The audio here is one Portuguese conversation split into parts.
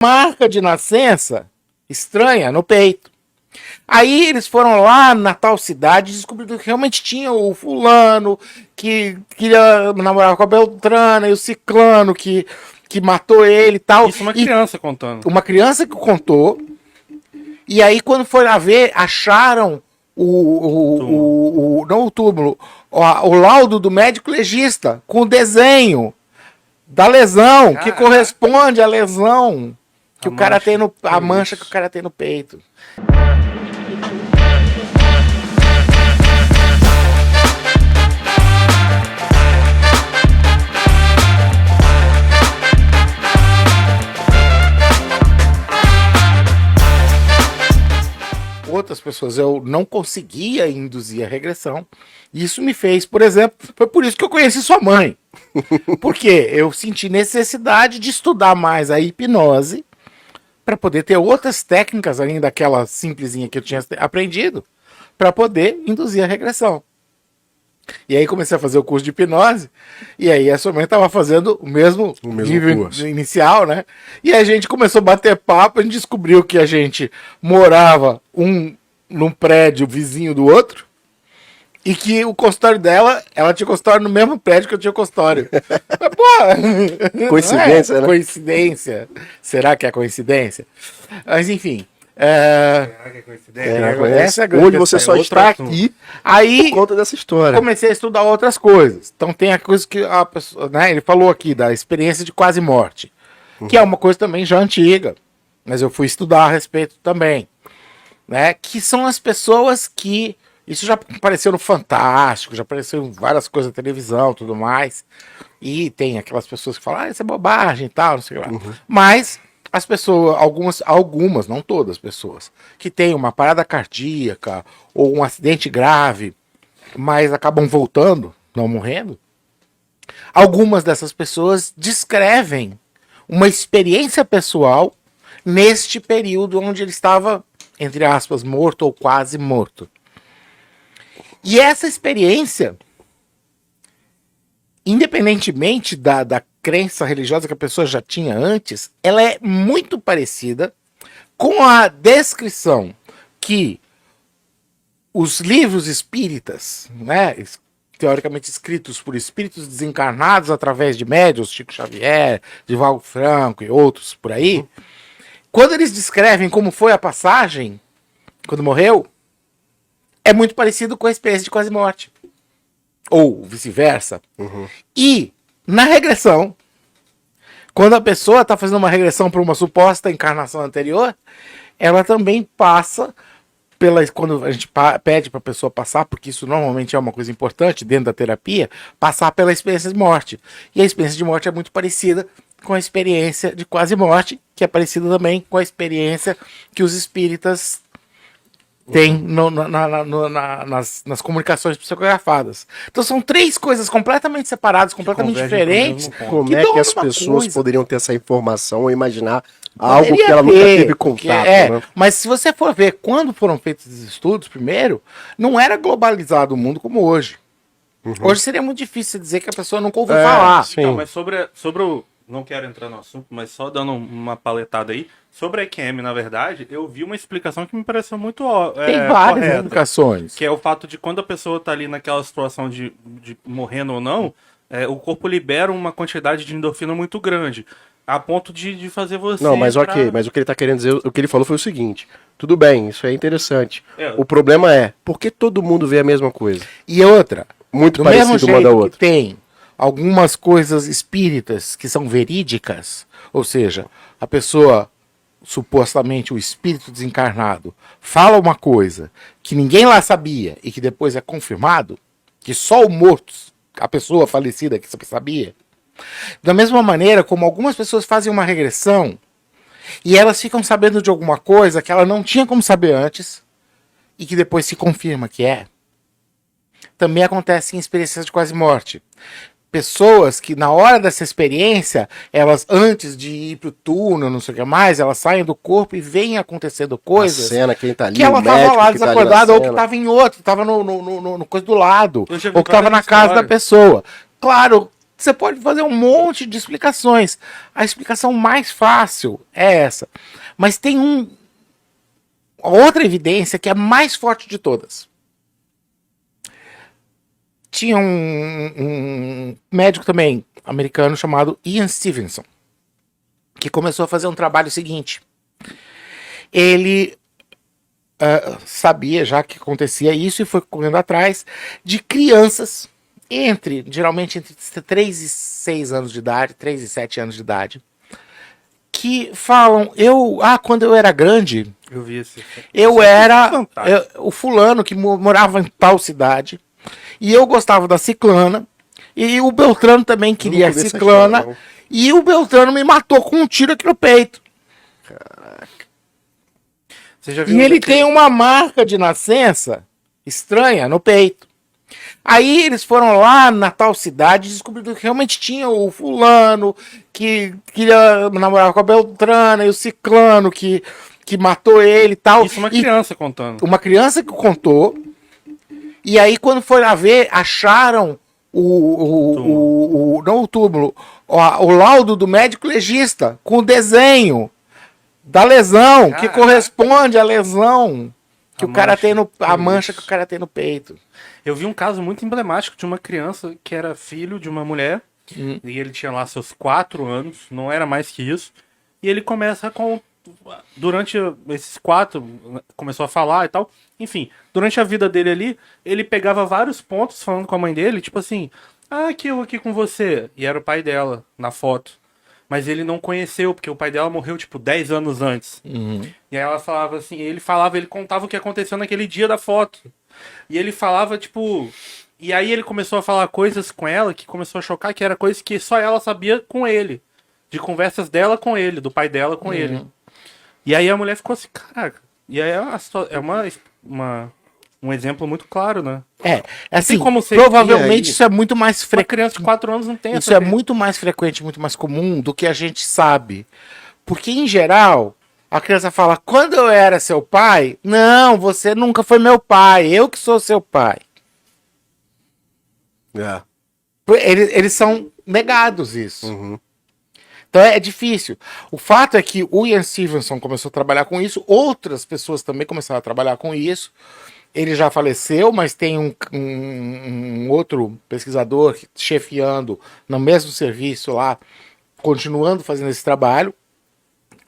marca de nascença estranha no peito. Aí eles foram lá na tal cidade e descobriram que realmente tinha o fulano que queria namorar com a Beltrana e o ciclano que matou ele e tal. Isso uma criança contando. Uma criança que contou. E aí quando foi lá ver, acharam não o túmulo, o laudo do médico legista com o desenho da lesão, que corresponde à lesão que o cara tem no... A mancha que o cara tem no peito. Outras pessoas eu não conseguia induzir a regressão. Isso me fez, por exemplo, foi por isso que eu conheci sua mãe. Porque eu senti necessidade de estudar mais a hipnose para poder ter outras técnicas além daquela simplesinha que eu tinha aprendido para poder induzir a regressão. E aí comecei a fazer o curso de hipnose, e aí a sua mãe estava fazendo o mesmo nível curso inicial, né? E a gente começou a bater papo, a gente descobriu que a gente morava num prédio vizinho do outro, e que o consultório dela, ela tinha consultório no mesmo prédio que eu tinha consultório. Mas, pô, coincidência, né? Coincidência. Será que é coincidência? Mas enfim... Será que é coincidência? Essa é onde você só está aqui aí, por conta dessa história. Comecei a estudar outras coisas. Então tem a coisa que a pessoa, né, ele falou aqui da experiência de quase morte, que é uma coisa também já antiga, mas eu fui estudar a respeito também, né? Que são as pessoas que isso já apareceu no Fantástico, já apareceu em várias coisas na televisão, tudo mais. E tem aquelas pessoas que falam, isso é bobagem e tal, não sei o que lá. Mas as pessoas, algumas, não todas as pessoas, que têm uma parada cardíaca ou um acidente grave, mas acabam voltando, não morrendo, algumas dessas pessoas descrevem uma experiência pessoal neste período onde ele estava, entre aspas, morto ou quase morto. E essa experiência, independentemente da crença religiosa que a pessoa já tinha antes, ela é muito parecida com a descrição que os livros espíritas, né, teoricamente escritos por espíritos desencarnados através de médiuns, Chico Xavier, Divaldo Franco e outros por aí, quando eles descrevem como foi a passagem, quando morreu, é muito parecido com a experiência de quase morte. Ou vice-versa. E na regressão, quando a pessoa está fazendo uma regressão para uma suposta encarnação anterior, ela também passa quando a gente pede para a pessoa passar, porque isso normalmente é uma coisa importante dentro da terapia, passar pela experiência de morte. E a experiência de morte é muito parecida com a experiência de quase morte, que é parecida também com a experiência que os espíritas têm nas comunicações psicografadas. Então são três coisas completamente separadas, completamente diferentes. Como é que as pessoas poderiam ter essa informação ou imaginar algo que ela nunca teve contato? Né? Mas se você for ver quando foram feitos esses estudos, primeiro, não era globalizado o mundo como hoje. Hoje seria muito difícil dizer que a pessoa nunca ouviu falar. Então, mas sobre o... Não quero entrar no assunto, mas só dando uma paletada aí. Sobre a EQM, na verdade, eu vi uma explicação que me pareceu muito Tem várias correta, explicações. Que é o fato de quando a pessoa está ali naquela situação de morrendo ou não, o corpo libera uma quantidade de endorfina muito grande, a ponto de fazer você... Não, mas ok, mas o que ele está querendo dizer, o que ele falou foi o seguinte, tudo bem, isso é interessante. O problema é, por que todo mundo vê a mesma coisa? E outra, muito parecido uma da outra. Tem algumas coisas espíritas que são verídicas, ou seja, a pessoa, supostamente o espírito desencarnado, fala uma coisa que ninguém lá sabia e que depois é confirmado, que só o morto, a pessoa falecida que sabia. Da mesma maneira como algumas pessoas fazem uma regressão e elas ficam sabendo de alguma coisa que ela não tinha como saber antes e que depois se confirma que é. Também acontece em experiências de quase morte. Pessoas que na hora dessa experiência, elas antes de ir pro túnel, não sei o que mais, elas saem do corpo e vêm acontecendo coisas. A cena, quem tá ali, que ela tava lá desacordada, ou que tava em outro, tava no coisa do lado, ou que tava na casa da pessoa. Claro Você pode fazer um monte de explicações. A explicação mais fácil é essa. Mas tem outra evidência que é a mais forte de todas. Tinha um médico também americano chamado Ian Stevenson, que começou a fazer um trabalho seguinte. Ele sabia já que acontecia isso e foi correndo atrás de crianças geralmente entre 3 e 6 anos de idade, 3 e 7 anos de idade, que falam, quando eu era grande, Eu vi esse. eu era Fantástico. o fulano que morava em tal cidade, e eu gostava da ciclana, e o Beltrano também queria a vi essa ciclana, história, não. e o Beltrano me matou com um tiro aqui no peito. Você já viu E ele daquele- tem uma marca de nascença estranha no peito. Aí eles foram lá na tal cidade e descobriram que realmente tinha o fulano que queria namorar com a Beltrana e o ciclano que matou ele e tal. Isso é uma E criança contando. uma criança que contou. E aí quando foi lá ver, acharam não o túmulo, o laudo do médico legista com o desenho da lesão que Caraca. corresponde à lesão que A o cara mancha. tem a Que mancha isso. que o cara tem no peito. Eu vi um caso muito emblemático de uma criança que era filho de uma mulher. E ele tinha lá seus 4 anos, não era mais que isso. E ele começa com. Durante esses 4, começou a falar e tal. Enfim, durante a vida dele ali, ele pegava vários pontos falando com a mãe dele, tipo assim: aqui eu aqui com você. E era o pai dela na foto. Mas ele não conheceu, porque o pai dela morreu, tipo, 10 anos antes. E aí ela falava assim, ele contava o que aconteceu naquele dia da foto. E ele falava, tipo. E aí ele começou a falar coisas com ela que começou a chocar, que era coisas que só ela sabia com ele. De conversas dela com ele, do pai dela com ele. E aí a mulher ficou assim, caraca. E aí um exemplo muito claro, né? Assim, como ser- provavelmente e aí? isso é muito mais Uma frequente. criança de 4 anos não tem Isso é muito mais frequente, muito mais comum do que a gente sabe. Porque, em geral, a criança fala: quando eu era seu pai, não, você nunca foi meu pai, eu que sou seu pai. É. Eles são negados isso. Uhum. Então é difícil. O fato é que o Ian Stevenson começou a trabalhar com isso, outras pessoas também começaram a trabalhar com isso. Ele já faleceu, mas tem um outro pesquisador chefiando no mesmo serviço lá, continuando fazendo esse trabalho.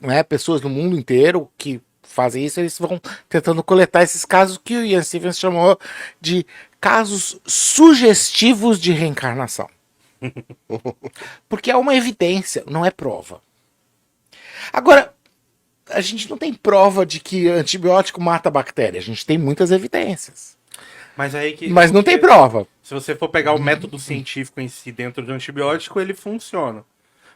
Né? Pessoas no mundo inteiro que fazem isso, eles vão tentando coletar esses casos que o Ian Stevenson chamou de casos sugestivos de reencarnação. Porque é uma evidência, não é prova. Agora, a gente não tem prova de que antibiótico mata a bactéria. A gente tem muitas evidências. Mas aí que. Mas não tem prova. Se você for pegar o método científico em si dentro do antibiótico, ele funciona.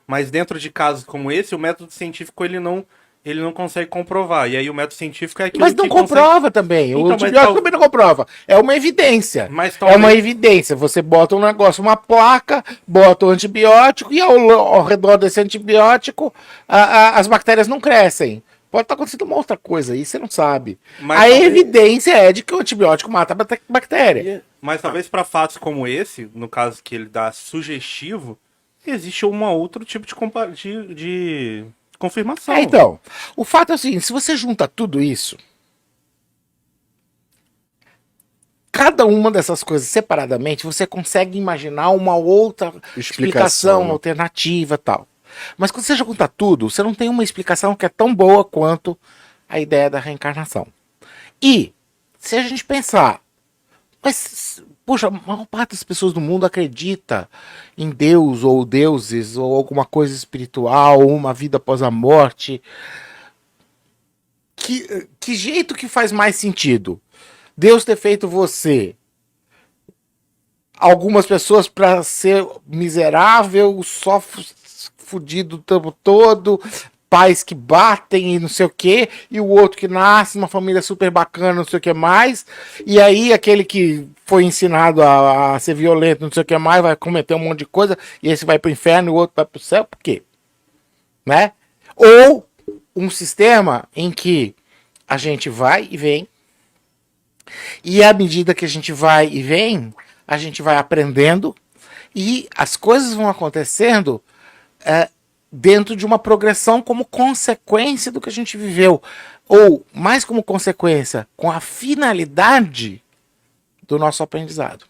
Mas dentro de casos como esse, o método científico ele não consegue comprovar. E aí o método científico é aquilo Mas não que comprova também. O Então, mas antibiótico tal- também não comprova. É uma evidência. Mas É talvez- uma evidência. Você bota um negócio, uma placa, bota o antibiótico e ao redor desse antibiótico as bactérias não crescem. Pode estar acontecendo uma outra coisa aí, você não sabe. Mas a talvez- evidência é de que o antibiótico mata a bactéria. Mas talvez para fatos como esse, no caso que ele dá sugestivo, existe um outro tipo de confirmação. Então, o fato é o seguinte, se você junta tudo isso, cada uma dessas coisas separadamente, você consegue imaginar uma outra explicação né? alternativa e tal. Mas quando você junta tudo, você não tem uma explicação que é tão boa quanto a ideia da reencarnação. E, se a gente pensar, mas, poxa, a maior parte das pessoas do mundo acredita em Deus ou deuses ou alguma coisa espiritual, ou uma vida após a morte. Que jeito que faz mais sentido? Deus ter feito você, algumas pessoas para ser miserável, só fudido o tempo todo, pais que batem e não sei o que, e o outro que nasce numa família super bacana, não sei o que mais, e aí aquele que foi ensinado a ser violento, não sei o que mais, vai cometer um monte de coisa, e esse vai pro inferno e o outro vai pro céu, por quê? Né? Ou um sistema em que a gente vai e vem, e à medida que a gente vai e vem, a gente vai aprendendo, E as coisas vão acontecendo dentro de uma progressão como consequência do que a gente viveu. Ou, mais como consequência, com a finalidade do nosso aprendizado.